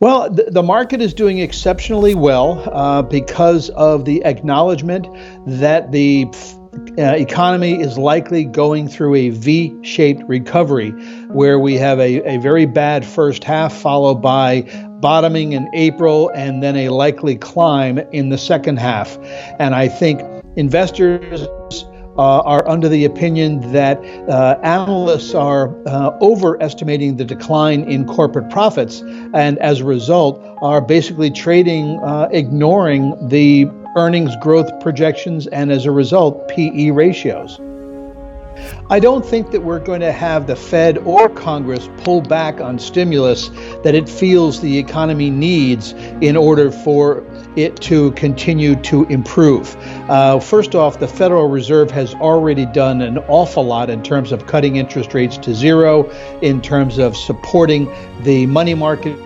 Well, the market is doing exceptionally well because of the acknowledgement that the economy is likely going through a V-shaped recovery, where we have a very bad first half followed by bottoming in April and then a likely climb in the second half. And I think investors are under the opinion that analysts are overestimating the decline in corporate profits, and as a result are basically trading, ignoring the earnings growth projections, and as a result, PE ratios. I don't think that we're going to have the Fed or Congress pull back on stimulus that it feels the economy needs in order for it to continue to improve. First off, the Federal Reserve has already done an awful lot in terms of cutting interest rates to zero, in terms of supporting the money market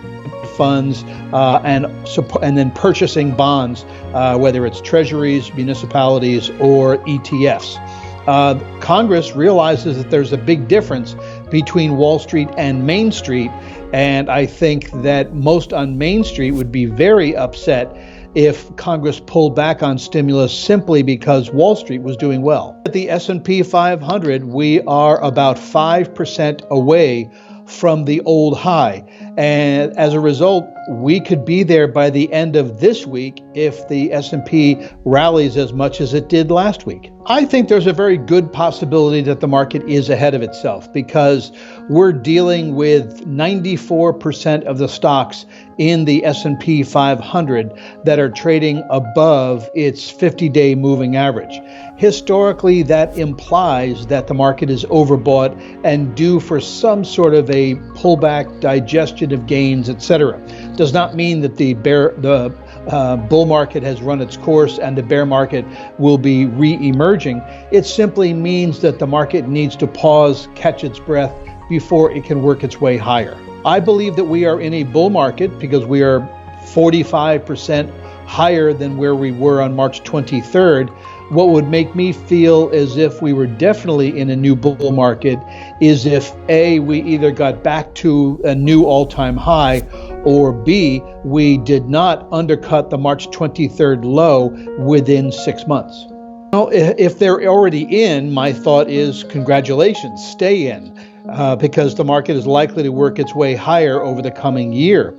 funds, and then purchasing bonds, whether it's treasuries, municipalities, or ETFs. Congress realizes that there's a big difference between Wall Street and Main Street, and I think that most on Main Street would be very upset if Congress pulled back on stimulus simply because Wall Street was doing well. At the S&P 500, we are about 5% away from the old high, and as a result, we could be there by the end of this week if the S&P rallies as much as it did last week. I think there's a very good possibility that the market is ahead of itself because we're dealing with 94% of the stocks in the S&P 500 that are trading above its 50-day moving average. Historically, that implies that the market is overbought and due for some sort of a pullback, digestion of gains, etc. Does not mean that the bull market has run its course and the bear market will be re-emerging. It simply means that the market needs to pause, catch its breath before it can work its way higher. I believe that we are in a bull market because we are 45% higher than where we were on March 23rd. What would make me feel as if we were definitely in a new bull market is if A, we either got back to a new all-time high, or B, we did not undercut the March 23rd low within 6 months. Well, if they're already in, my thought is congratulations, stay in, because the market is likely to work its way higher over the coming year.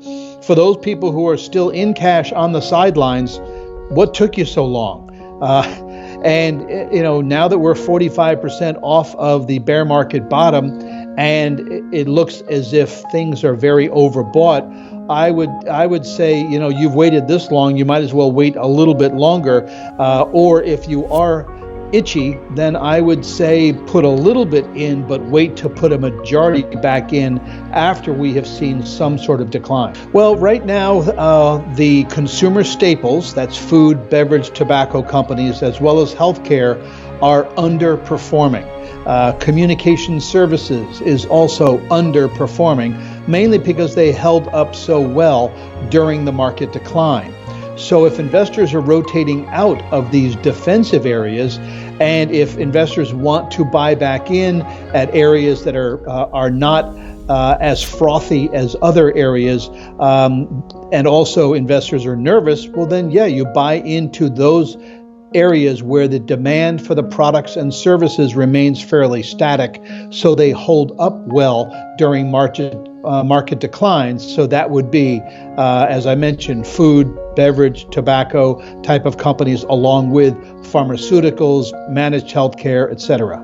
For those people who are still in cash on the sidelines, what took you so long? And now that we're 45% off of the bear market bottom, and it looks as if things are very overbought, I would say, you've waited this long, you might as well wait a little bit longer. Or if you are itchy, then I would say put a little bit in, but wait to put a majority back in after we have seen some sort of decline. Well, right now, the consumer staples, that's food, beverage, tobacco companies, as well as healthcare, are underperforming. Communication services is also underperforming, mainly because they held up so well during the market decline. So if investors are rotating out of these defensive areas, and if investors want to buy back in at areas that are not as frothy as other areas, and also investors are nervous, well then, you buy into those areas where the demand for the products and services remains fairly static, so they hold up well during market declines. So that would be, as I mentioned, food, beverage, tobacco type of companies, along with pharmaceuticals, managed healthcare, etc.